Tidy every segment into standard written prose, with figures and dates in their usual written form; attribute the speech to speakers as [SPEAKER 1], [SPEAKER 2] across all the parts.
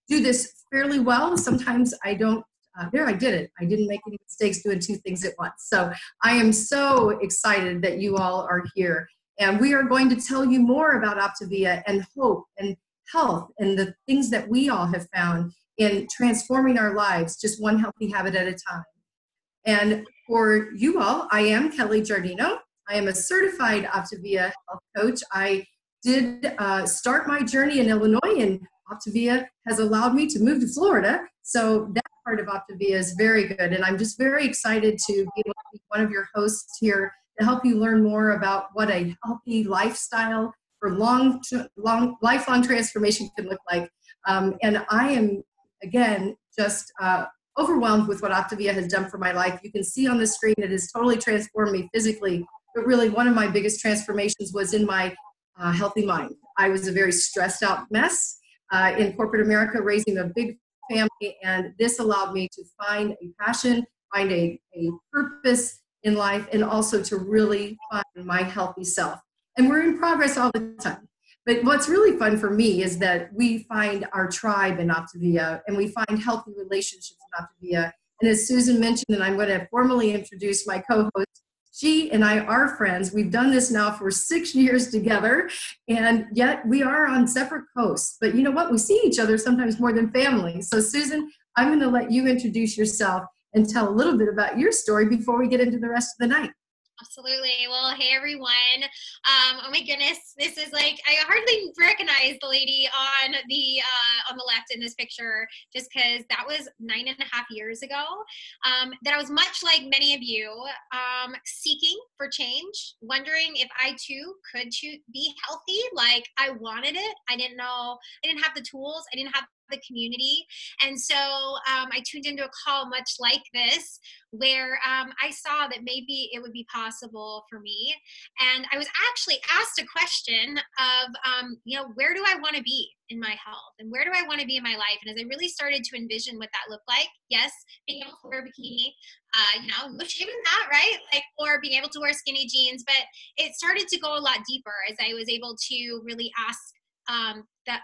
[SPEAKER 1] do this fairly well. Sometimes I don't. There, I did it. I didn't make any mistakes doing two things at once. So I am so excited that you all are here. And we are going to tell you more about Optavia and hope and health and the things that we all have found in transforming our lives, just one healthy habit at a time. And for you all, I am Kelly Giardino. I am a certified Optavia health coach. I did start my journey in Illinois, and Optavia has allowed me to move to Florida. So that part of Optavia is very good. And I'm just very excited to be able to be one of your hosts here to help you learn more about what a healthy lifestyle for lifelong transformation can look like. And I am, again, just overwhelmed with what Optavia has done for my life. You can see on the screen it has totally transformed me physically, but really one of my biggest transformations was in my healthy mind. I was a very stressed out mess in corporate America, raising a big family, and this allowed me to find a passion, find a purpose in life, and also to really find my healthy self. And we're in progress all the time. But what's really fun for me is that we find our tribe in Optavia, and we find healthy relationships in Optavia. And as Susan mentioned, and I'm going to formally introduce my co-host, she and I are friends. We've done this now for 6 years together, and yet we are on separate coasts. But you know what? We see each other sometimes more than family. So Susan, I'm going to let you introduce yourself and tell a little bit about your story before we get into the rest of the night.
[SPEAKER 2] Absolutely. Well, hey everyone. Oh my goodness, this is like, I hardly recognize the lady on the left in this picture, just because that was 9.5 years ago. That I was much like many of you, seeking for change, wondering if I too could be healthy like I wanted it. I didn't know, I didn't have the tools, I didn't have the community. And so I tuned into a call much like this, where I saw that maybe it would be possible for me. And I was actually asked a question of, where do I want to be in my health? And where do I want to be in my life? And as I really started to envision what that looked like, yes, being able to wear a bikini, no shame in that, right? Like, or being able to wear skinny jeans. But it started to go a lot deeper as I was able to really ask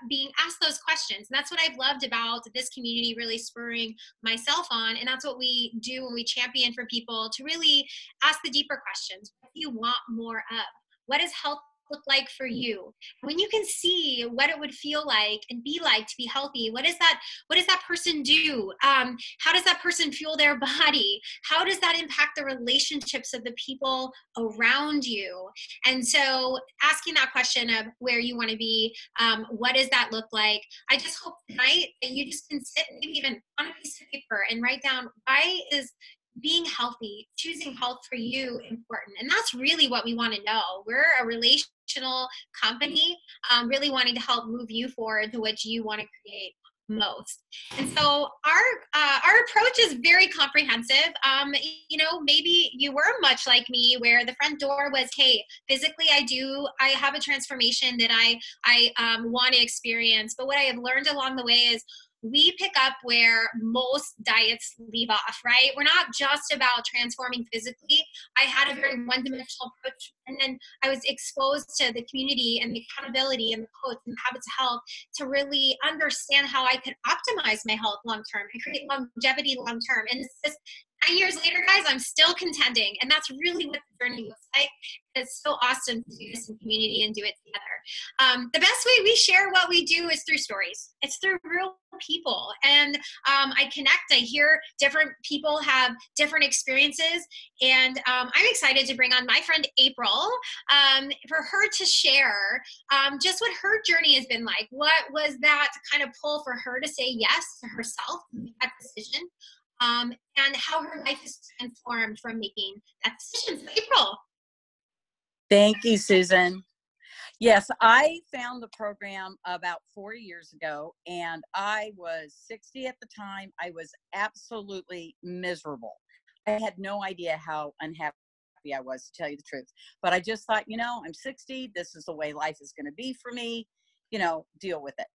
[SPEAKER 2] being asked those questions. And that's what I've loved about this community, really spurring myself on. And that's what we do when we champion for people to really ask the deeper questions. What do you want more of? What does health look like for you? When you can see what it would feel like and be like to be healthy, what does that person do? How does that person fuel their body? How does that impact the relationships of the people around you? And so asking that question of where you want to be, what does that look like? I just hope tonight that you just can sit, maybe even on a piece of paper, and write down, why is being healthy, choosing health for you important? And that's really what we want to know. We're a relational company, really wanting to help move you forward to what you want to create most. And so our approach is very comprehensive. Maybe you were much like me, where the front door was, hey, physically I have a transformation that I want to experience. But what I have learned along the way is we pick up where most diets leave off, right? We're not just about transforming physically. I had a very one-dimensional approach, and then I was exposed to the community and the accountability and the coach and habits of health to really understand how I could optimize my health long-term and create longevity long-term. And it's just 9 years later, guys, I'm still contending. And that's really what the journey looks like. It's so awesome to do this in community and do it together. The best way we share what we do is through stories. It's through real people. And I connect, I hear different people have different experiences. And I'm excited to bring on my friend April for her to share just what her journey has been like. What was that kind of pull for her to say yes to herself, that decision? And how her life is transformed from making that decision. So April.
[SPEAKER 3] Thank you, Susan. Yes, I found the program about 4 years ago, and I was 60 at the time. I was absolutely miserable. I had no idea how unhappy I was, to tell you the truth. But I just thought, I'm 60. This is the way life is going to be for me. Deal with it.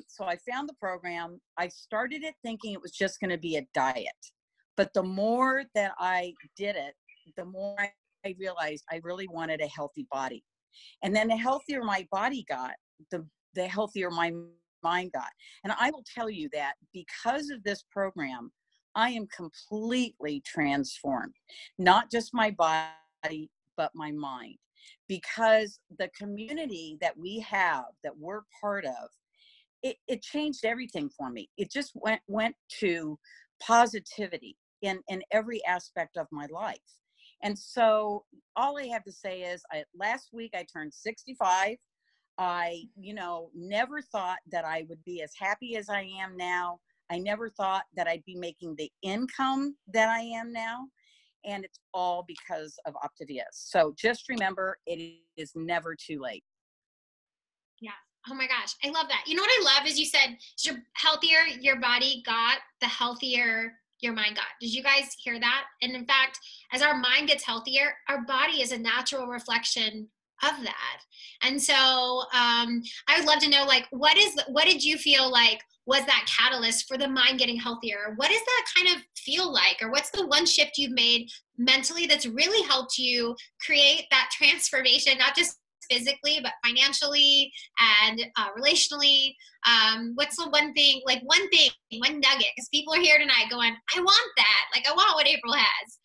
[SPEAKER 3] So I found the program. I started it thinking it was just going to be a diet. But the more that I did it, the more I realized I really wanted a healthy body. And then the healthier my body got, the healthier my mind got. And I will tell you that because of this program, I am completely transformed, not just my body, but my mind, because the community that we have, that we're part of, it changed everything for me. It just went to positivity in every aspect of my life. And so all I have to say is last week I turned 65. I, never thought that I would be as happy as I am now. I never thought that I'd be making the income that I am now. And it's all because of Optavia. So just remember, it is never too late.
[SPEAKER 2] Yeah. Oh my gosh. I love that. You know what I love is you said, the healthier your body got, the healthier your mind got. Did you guys hear that? And in fact, as our mind gets healthier, our body is a natural reflection of that. And so I would love to know, like, what did you feel like was that catalyst for the mind getting healthier? What does that kind of feel like? Or what's the one shift you've made mentally that's really helped you create that transformation, not just physically, but financially and relationally? What's the one thing, one nugget? Because people are here tonight going, I want that. Like, I want what April has.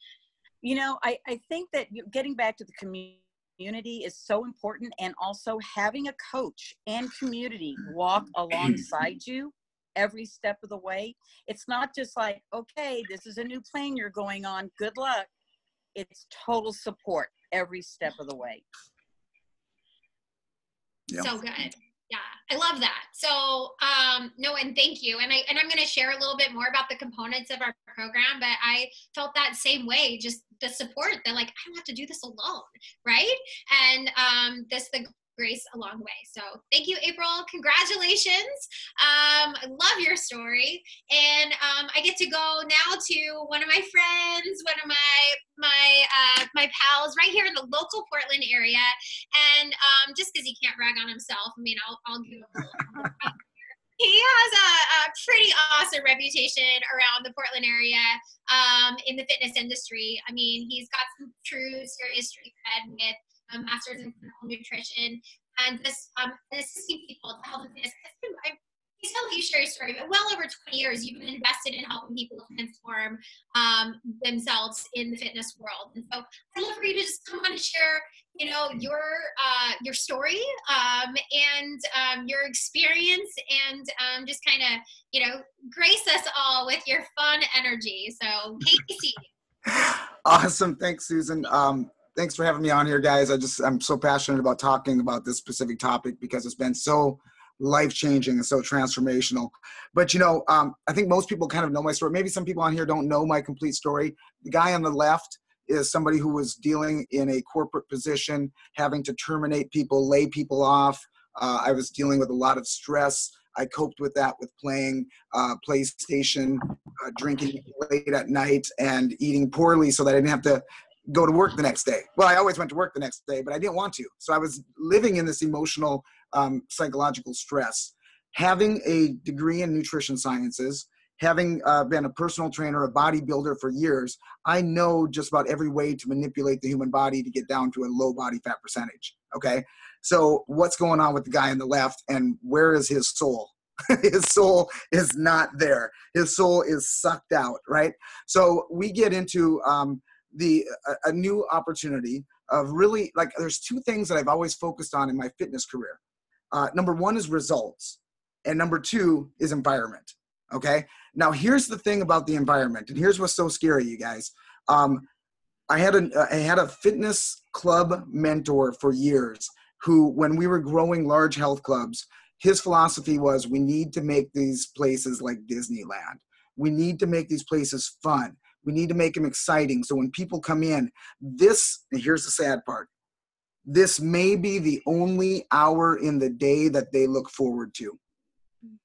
[SPEAKER 3] I think that getting back to the community is so important, and also having a coach and community walk alongside you every step of the way. It's not just like, okay, this is a new plane you're going on, good luck. It's total support every step of the way.
[SPEAKER 2] Yeah. So good. Yeah, I love that. So, no, and thank you. And I'm going to share a little bit more about the components of our program, but I felt that same way, just the support that, like, I don't have to do this alone, right? And the grace along the way. So thank you, April. Congratulations. I love your story. And I get to go now to one of my friends, one of my pals right here in the local Portland area. And just because he can't brag on himself, I mean, I'll give him a little. He has a pretty awesome reputation around the Portland area in the fitness industry. I mean, he's got some true serious street cred with master's in clinical nutrition and just assisting people to help them fitness. Please tell you share your story, but well over 20 years you've been invested in helping people transform themselves in the fitness world. And so I'd love for you to just come on and share, your story and your experience, and just kind of, grace us all with your fun energy. So Casey.
[SPEAKER 4] Awesome. Thanks, Susan. Thanks for having me on here, guys. I'm so passionate about talking about this specific topic because it's been so life-changing and so transformational. But, I think most people kind of know my story. Maybe some people on here don't know my complete story. The guy on the left is somebody who was dealing in a corporate position, having to terminate people, lay people off. I was dealing with a lot of stress. I coped with that with playing PlayStation, drinking late at night, and eating poorly so that I didn't have to go to work the next day. Well, I always went to work the next day, but I didn't want to. So I was living in this emotional, psychological stress. Having a degree in nutrition sciences, having been a personal trainer, a bodybuilder for years, I know just about every way to manipulate the human body to get down to a low body fat percentage, okay? So what's going on with the guy on the left, and where is his soul? His soul is not there. His soul is sucked out, right? So we get into a new opportunity of really, like, there's two things that I've always focused on in my fitness career. Number one is results, and number two is environment. Okay. Now here's the thing about the environment, and here's what's so scary, you guys. I had a fitness club mentor for years who, when we were growing large health clubs, his philosophy was, we need to make these places like Disneyland. We need to make these places fun. We need to make them exciting. So when people come in, and here's the sad part, this may be the only hour in the day that they look forward to.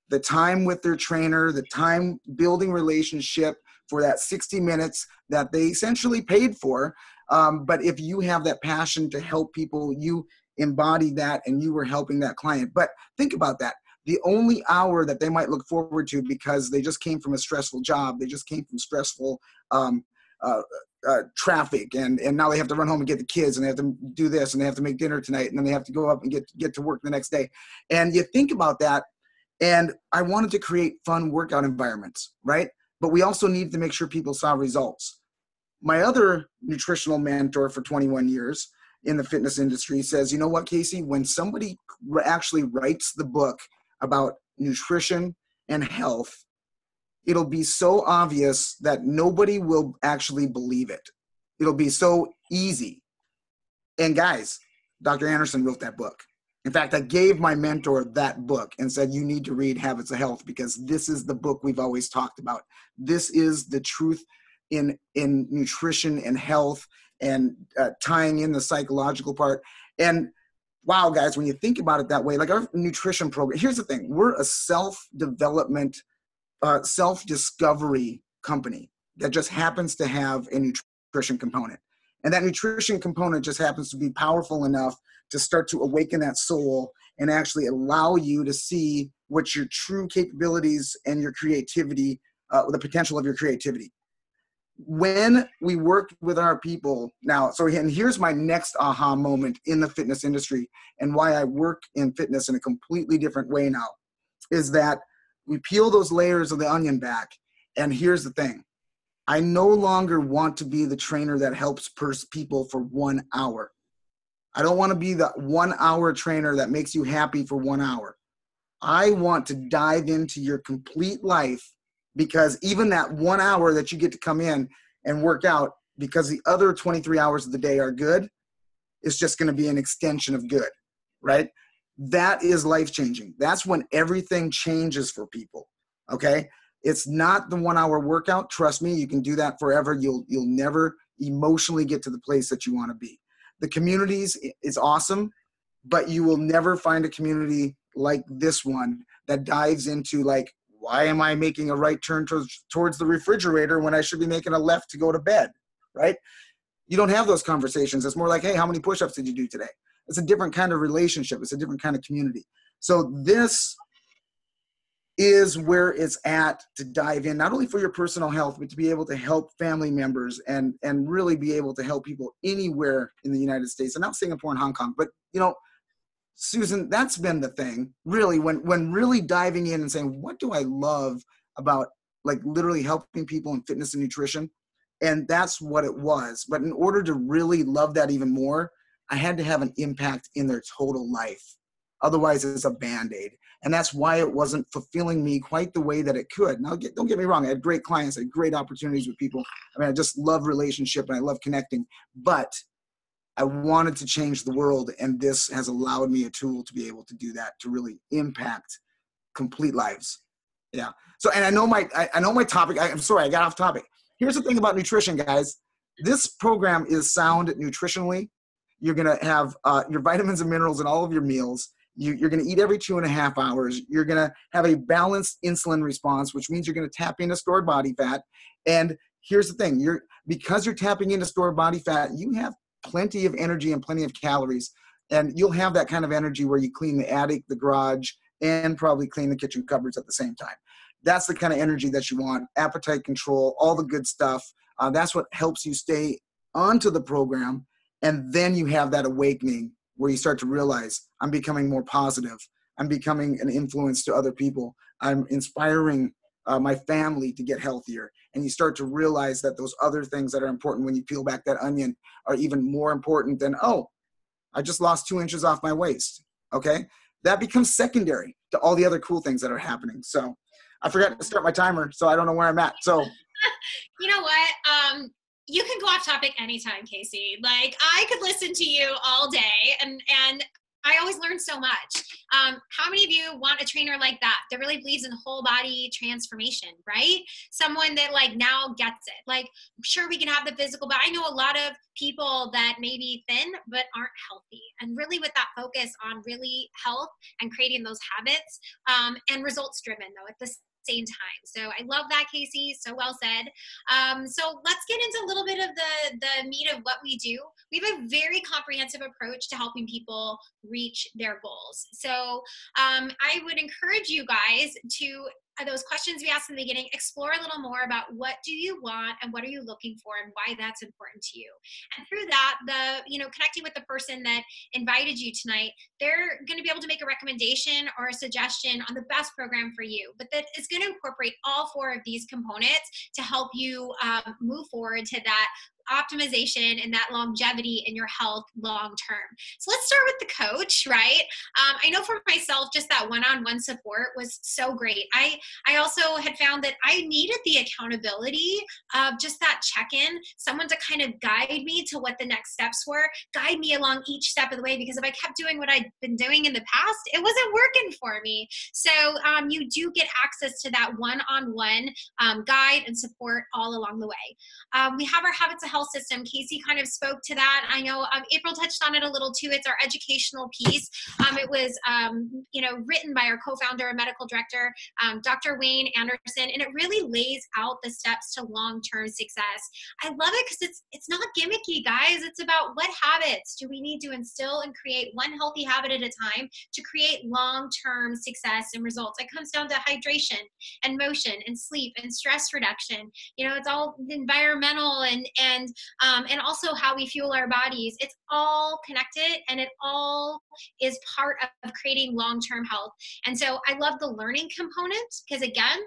[SPEAKER 4] The time with their trainer, the time building relationship for that 60 minutes that they essentially paid for. But if you have that passion to help people, you embody that and you were helping that client. But think about that. The only hour that they might look forward to because they just came from a stressful job, they just came from stressful traffic, and now they have to run home and get the kids, and they have to do this, and they have to make dinner tonight, and then they have to go up and get to work the next day. And you think about that, And I wanted to create fun workout environments, right? But we also needed to make sure people saw results. My other nutritional mentor for 21 years in the fitness industry says, you know what, Casey, when somebody actually writes the book about nutrition and health, it'll be so obvious that nobody will actually believe it. It'll be so easy. And guys, Dr. Anderson wrote that book. In fact, I gave my mentor that book and said, you need to read Habits of Health, because this is the book we've always talked about. This is the truth in nutrition and health, and tying in the psychological part. And wow, guys, when you think about it that way, like our nutrition program, here's the thing. We're a self-development, self-discovery company that just happens to have a nutrition component. And that nutrition component just happens to be powerful enough to start to awaken that soul and actually allow you to see what your true capabilities and your creativity, the potential of your creativity. When we work with our people now, so and here's my next aha moment in the fitness industry and why I work in fitness in a completely different way now, is that we peel those layers of the onion back. And here's the thing. I no longer want to be the trainer that helps people for 1 hour. I don't want to be the 1 hour trainer that makes you happy for 1 hour. I want to dive into your complete life, because even that 1 hour that you get to come in and work out, because the other 23 hours of the day are good, is just going to be an extension of good, right? That is life-changing. That's when everything changes for people, okay? It's not the 1 hour workout. Trust me, you can do that forever. You'll never emotionally get to the place that you want to be. The communities is awesome, but you will never find a community like this one that dives into like, why am I making a right turn towards the refrigerator when I should be making a left to go to bed, right? You don't have those conversations. It's more like, hey, how many push-ups did you do today? It's a different kind of relationship. It's a different kind of community. So this is where it's at to dive in, not only for your personal health, but to be able to help family members and really be able to help people anywhere in the United States, and not Singapore and Hong Kong. But, you know, Susan, that's been the thing, really, when really diving in and saying, what do I love about like literally helping people in fitness and nutrition? And that's what it was. But in order to really love that even more, I had to have an impact in their total life. Otherwise, it's a Band-Aid. And that's why it wasn't fulfilling me quite the way that it could. Now, don't get me wrong. I had great clients. I had great opportunities with people. I mean, I just love relationship and I love connecting. But I wanted to change the world, and this has allowed me a tool to be able to do that, to really impact complete lives. Yeah. So, and I know my topic. I'm sorry, I got off topic. Here's the thing about nutrition, guys. This program is sound nutritionally. You're going to have your vitamins and minerals in all of your meals. You're going to eat every 2.5 hours. You're going to have a balanced insulin response, which means you're going to tap into stored body fat. And here's the thing. Because you're tapping into stored body fat, you have plenty of energy and plenty of calories. And you'll have that kind of energy where you clean the attic, the garage, and probably clean the kitchen cupboards at the same time. That's the kind of energy that you want. Appetite control, all the good stuff. That's what helps you stay onto the program. And then you have that awakening where you start to realize, I'm becoming more positive. I'm becoming an influence to other people. I'm inspiring my family to get healthier. And you start to realize that those other things that are important when you peel back that onion are even more important than, oh, I just lost 2 inches off my waist. Okay. That becomes secondary to all the other cool things that are happening. So I forgot to start my timer, so I don't know where I'm at. So
[SPEAKER 2] you know what? You can go off topic anytime, Casey. Like, I could listen to you all day, and I always learn so much. How many of you want a trainer like that really believes in whole body transformation, right? Someone that like now gets it. Like, sure, we can have the physical, but I know a lot of people that may be thin but aren't healthy, and really with that focus on really health and creating those habits, and results driven though at the same time. So I love that, Casey. So well said. So let's get into a little bit of the meat of what we do. We have a very comprehensive approach to helping people reach their goals. So I would encourage you guys to those questions we asked in the beginning, explore a little more about what do you want and what are you looking for and why that's important to you. And through that, connecting with the person that invited you tonight, they're going to be able to make a recommendation or a suggestion on the best program for you, but that is going to incorporate all 4 of these components to help you move forward to that optimization and that longevity in your health long term. So let's start with the coach, right? I know for myself, just that one-on-one support was so great. I also had found that I needed the accountability of just that check-in, someone to kind of guide me to what the next steps were, guide me along each step of the way, because if I kept doing what I'd been doing in the past, it wasn't working for me. So you do get access to that one-on-one guide and support all along the way. We have our Habits of Health system. Casey kind of spoke to that. I know April touched on it a little too. It's our educational piece. It was, written by our co-founder and medical director, Dr. Wayne Anderson, and it really lays out the steps to long-term success. I love it because it's not gimmicky, guys. It's about what habits do we need to instill and create one healthy habit at a time to create long-term success and results. It comes down to hydration and motion and sleep and stress reduction. It's all environmental and also how we fuel our bodies. It's all connected, and it all is part of creating long-term health. And so I love the learning component because, again,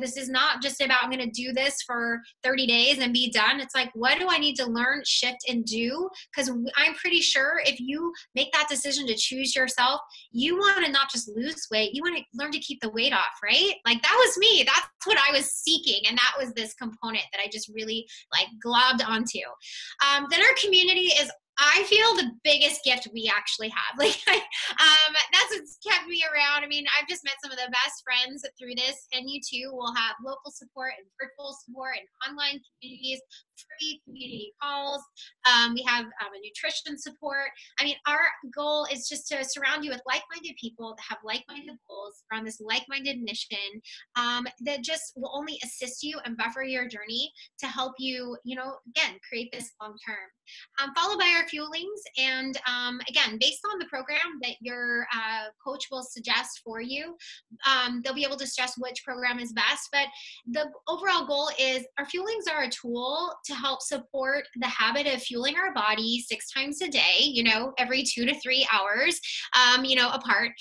[SPEAKER 2] this is not just about I'm going to do this for 30 days and be done. It's like, what do I need to learn, shift, and do? Because I'm pretty sure if you make that decision to choose yourself, you want to not just lose weight, you want to learn to keep the weight off, right? Like that was me. That's what I was seeking. And that was this component that I just really globbed onto. Then our community is, I feel, the biggest gift we actually have. That's what's kept me around. I mean, I've just met some of the best friends through this, and you too will have local support and virtual support and online communities, free community calls. We have a nutrition support. I mean, our goal is just to surround you with like-minded people that have like-minded goals around this like-minded mission that just will only assist you and buffer your journey to help you, again, create this long-term. Followed by our fuelings, and again, based on the program that your coach will suggest for you, they'll be able to suggest which program is best. But the overall goal is our fuelings are a tool to help support the habit of fueling our body 6 times a day, every 2 to 3 hours, apart.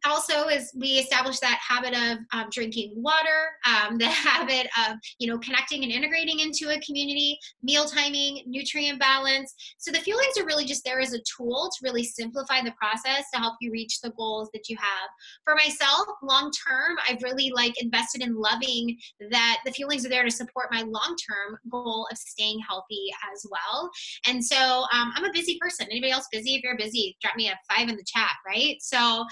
[SPEAKER 2] Also, is we establish that habit of drinking water, the habit of, connecting and integrating into a community, meal timing, nutrient balance. So the fuelings are really just there as a tool to really simplify the process to help you reach the goals that you have. For myself, long term, I've really invested in loving that the fuelings are there to support my long-term goal of staying healthy as well. And so I'm a busy person. Anybody else busy? If you're busy, drop me a 5 in the chat, right? So,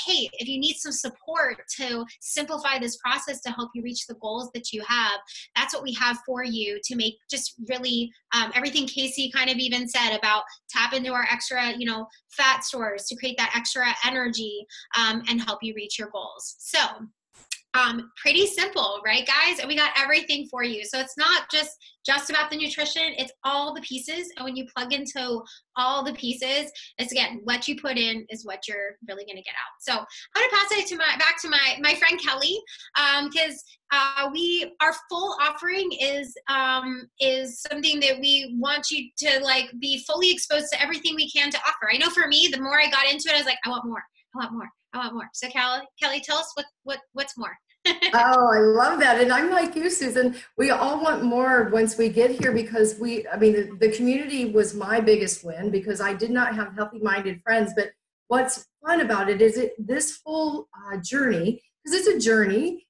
[SPEAKER 2] hey, if you need some support to simplify this process to help you reach the goals that you have, that's what we have for you to make just really everything Casey kind of even said about tap into our extra, fat stores to create that extra energy and help you reach your goals. So pretty simple, right, guys? And we got everything for you. So it's not just about the nutrition, it's all the pieces. And when you plug into all the pieces, it's, again, what you put in is what you're really going to get out. So I'm going to pass it back to my friend Kelly, because our full offering is something that we want you to be fully exposed to everything we can to offer. I know for me, the more I got into it, I was like, I want more. So Kelly, tell us what's more.
[SPEAKER 1] Oh, I love that. And I'm like you, Susan. We all want more once we get here because the community was my biggest win because I did not have healthy-minded friends. But what's fun about it is this whole journey, because it's a journey,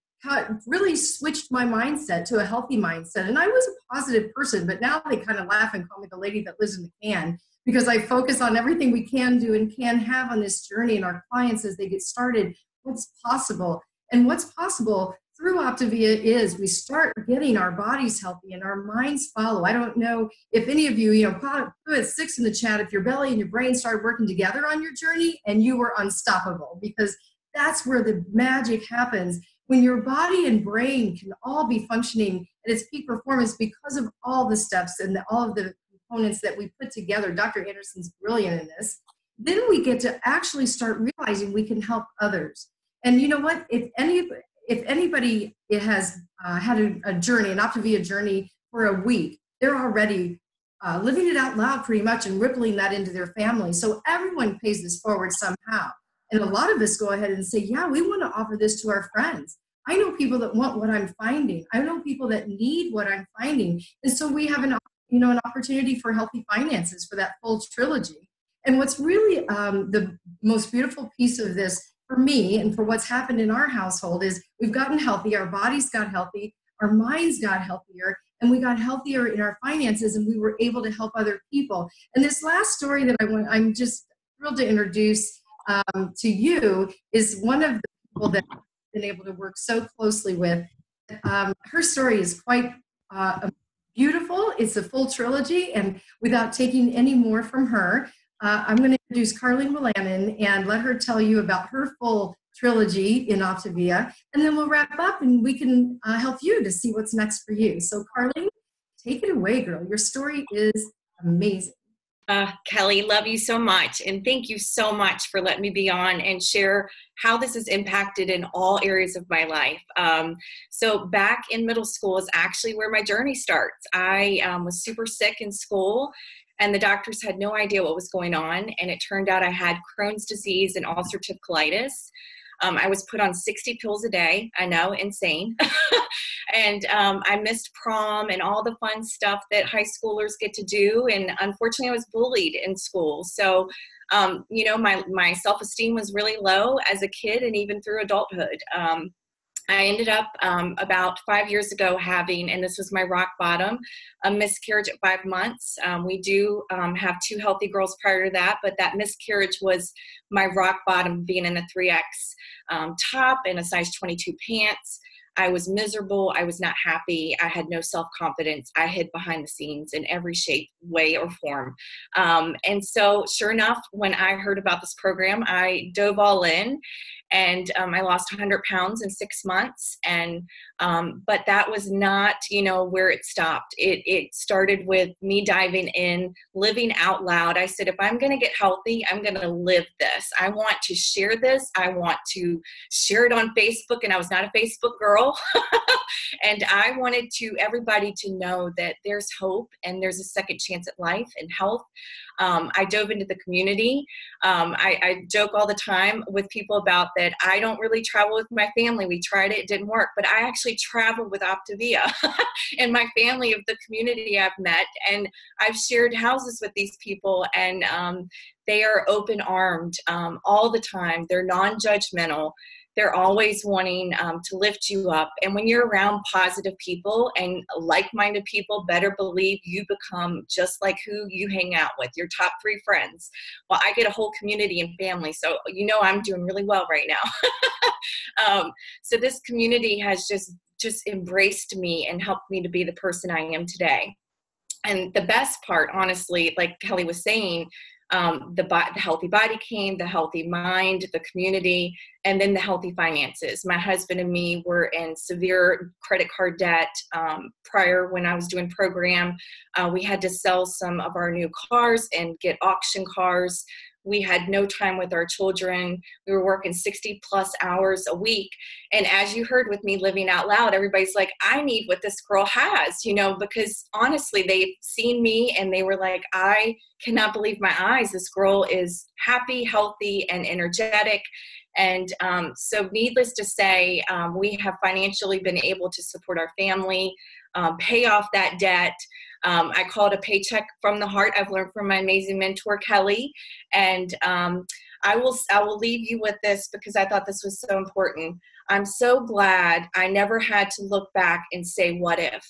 [SPEAKER 1] really switched my mindset to a healthy mindset. And I was a positive person, but now they kind of laugh and call me the lady that lives in the can because I focus on everything we can do and can have on this journey and our clients as they get started, what's possible. And what's possible through Optavia is we start getting our bodies healthy and our minds follow. I don't know if any of you, put 6 in the chat if your belly and your brain started working together on your journey and you were unstoppable, because that's where the magic happens. When your body and brain can all be functioning at its peak performance because of all the steps and all of the components that we put together. Dr. Anderson's brilliant in this. Then we get to actually start realizing we can help others. And you know what? If if anybody has had a journey, an Optavia journey for a week, they're already living it out loud pretty much and rippling that into their family. So everyone pays this forward somehow. And a lot of us go ahead and say, yeah, we want to offer this to our friends. I know people that want what I'm finding. I know people that need what I'm finding. And so we have an opportunity for healthy finances for that full trilogy. And what's really the most beautiful piece of this for me and for what's happened in our household is we've gotten healthy, our bodies got healthy, our minds got healthier, and we got healthier in our finances, and we were able to help other people. And this last story that I'm just thrilled to introduce to you is one of the people that I've been able to work so closely with. Her story is quite beautiful. It's a full trilogy, and without taking any more from her, I'm going to introduce Carlene Willanen and let her tell you about her full trilogy in Optavia, and then we'll wrap up and we can help you to see what's next for you. So Carlene, take it away, girl. Your story is amazing.
[SPEAKER 5] Kelly, love you so much. And thank you so much for letting me be on and share how this has impacted in all areas of my life. So back in middle school is actually where my journey starts. I was super sick in school, and the doctors had no idea what was going on. And it turned out I had Crohn's disease and ulcerative colitis. I was put on 60 pills a day. I know, insane. And I missed prom and all the fun stuff that high schoolers get to do. And unfortunately, I was bullied in school. So, my self-esteem was really low as a kid and even through adulthood. I ended up about 5 years ago having, and this was my rock bottom, a miscarriage at 5 months. We do have 2 healthy girls prior to that, but that miscarriage was my rock bottom, being in a 3X top and a size 22 pants. I was miserable. I was not happy. I had no self-confidence. I hid behind the scenes in every shape, way, or form. And so sure enough, when I heard about this program, I dove all in. And I lost 100 pounds in 6 months. And but that was not, where it stopped. It started with me diving in, living out loud. I said, if I'm going to get healthy, I'm going to live this. I want to share this. I want to share it on Facebook. And I was not a Facebook girl. And I wanted everybody to know that there's hope and there's a second chance at life and health. I dove into the community. I joke all the time with people about that. I don't really travel with my family. We tried it didn't work, but I actually travel with Optavia and my family of the community I've met. And I've shared houses with these people, and they are open-armed all the time. They're non-judgmental. They're always wanting to lift you up. And when you're around positive people and like-minded people, better believe you become just like who you hang out with, your top 3 friends. Well, I get a whole community and family, so I'm doing really well right now. So this community has just embraced me and helped me to be the person I am today. And the best part, honestly, like Kelly was saying, the healthy body came, the healthy mind, the community, and then the healthy finances. My husband and me were in severe credit card debt prior when I was doing program. We had to sell some of our new cars and get auction cars. We had no time with our children. We were working 60 plus hours a week. And as you heard with me living out loud, everybody's like, I need what this girl has, because honestly, they've seen me and they were like, I cannot believe my eyes. This girl is happy, healthy, and energetic. And so needless to say, we have financially been able to support our family, pay off that debt. I call it a paycheck from the heart. I've learned from my amazing mentor, Kelly. And I will leave you with this because I thought this was so important. I'm so glad I never had to look back and say, what if?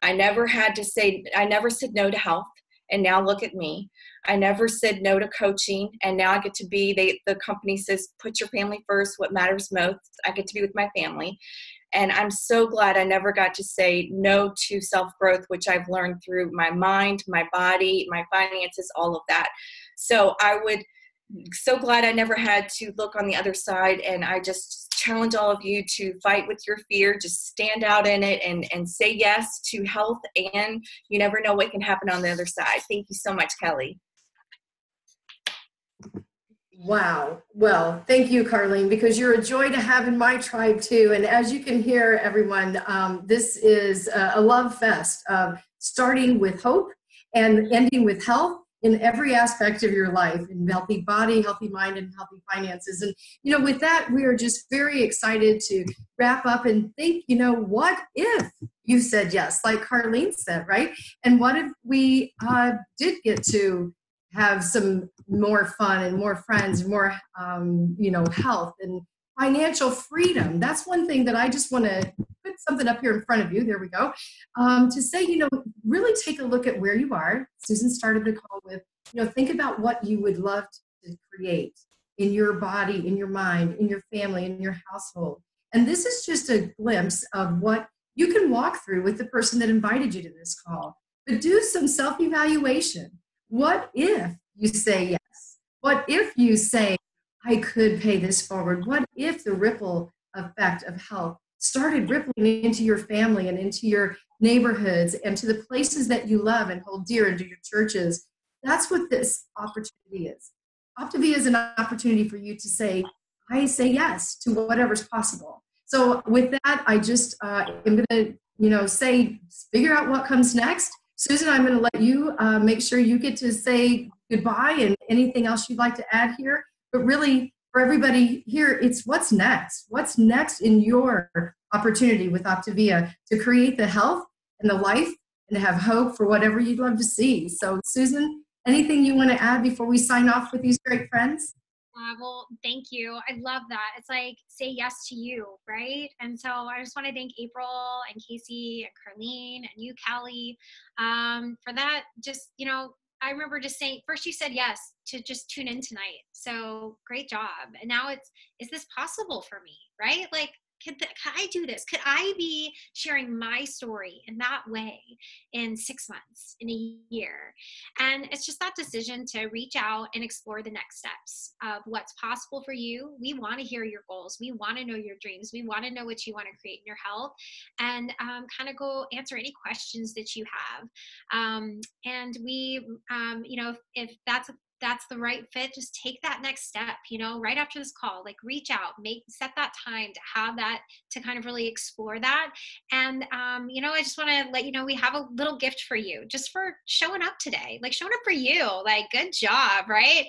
[SPEAKER 5] I never said no to health. And now look at me. I never said no to coaching. And now I get to be, the company says, put your family first, what matters most. I get to be with my family. And I'm so glad I never got to say no to self-growth, which I've learned through my mind, my body, my finances, all of that. So so glad I never had to look on the other side. And I just challenge all of you to fight with your fear, just stand out in it and say yes to health. And you never know what can happen on the other side. Thank you so much, Kelly.
[SPEAKER 1] Wow. Well, thank you, Carlene, because you're a joy to have in my tribe too. And as you can hear, everyone, this is a love fest of starting with hope and ending with health in every aspect of your life, in healthy body, healthy mind, and healthy finances. And, you know, with that, we are just very excited to wrap up and think, you know, what if you said yes, like Carlene said, right? And what if we did get to have some more fun and more friends, more, you know, health and financial freedom? That's one thing that I just want to put something up here in front of you. There we go. To say, you know, really take a look at where you are. Susan started the call with, you know, think about what you would love to create in your body, in your mind, in your family, in your household. And this is just a glimpse of what you can walk through with the person that invited you to this call. But do some self-evaluation. What if you say yes? What if you say, I could pay this forward? What if the ripple effect of health started rippling into your family and into your neighborhoods and to the places that you love and hold dear, into your churches? That's what this opportunity is. Optavia is an opportunity for you to say, I say yes to whatever's possible. So with that, I just am going to, you know, say, figure out what comes next. Susan, I'm going to let you make sure you get to say goodbye and anything else you'd like to add here. But really, for everybody here, it's what's next. What's next in your opportunity with Optavia to create the health and the life and to have hope for whatever you'd love to see. So Susan, anything you want to add before we sign off with these great friends?
[SPEAKER 2] Well, thank you. I love that. It's like, say yes to you, right? And so I just want to thank April and Casey and Carlene and you, Callie, for that. Just, you know, I remember just saying, first you said yes to just tune in tonight. So great job. And now it's, is this possible for me, right? Like, could I do this? Could I be sharing my story in that way in 6 months, in a year? And it's just that decision to reach out and explore the next steps of what's possible for you. We want to hear your goals. We want to know your dreams. We want to know what you want to create in your health, and kind of go answer any questions that you have. And we, you know, if that's the right fit, just take that next step, you know, right after this call, like reach out, set that time to have that, to kind of really explore that. And, you know, I just want to let you know, we have a little gift for you just for showing up today, like showing up for you, like, good job, right?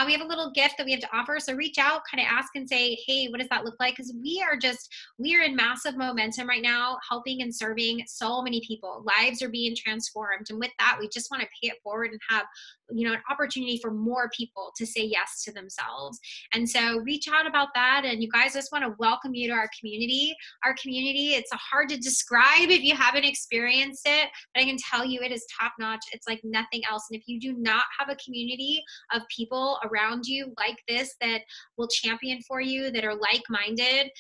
[SPEAKER 2] We have a little gift that we have to offer. So reach out, kind of ask and say, hey, what does that look like? Because we are in massive momentum right now, helping and serving so many people. Lives are being transformed. And with that, we just want to pay it forward and have, you know, an opportunity for more people to say yes to themselves. And so reach out about that. And you guys, just want to welcome you to our community. Our community, it's hard to describe if you haven't experienced it, but I can tell you it is top notch. It's like nothing else. And if you do not have a community of people around you like this that will champion for you, that are like-minded,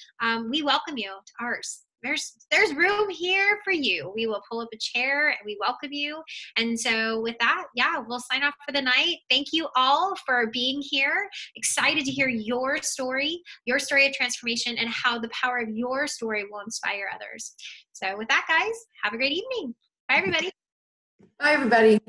[SPEAKER 2] we welcome you to ours. There's room here for you. We will pull up a chair and we welcome you. And so with that, yeah, we'll sign off for the night. Thank you all for being here. Excited to hear your story of transformation, and how the power of your story will inspire others. So with that, guys, have a great evening. Bye, everybody.
[SPEAKER 1] Bye, everybody.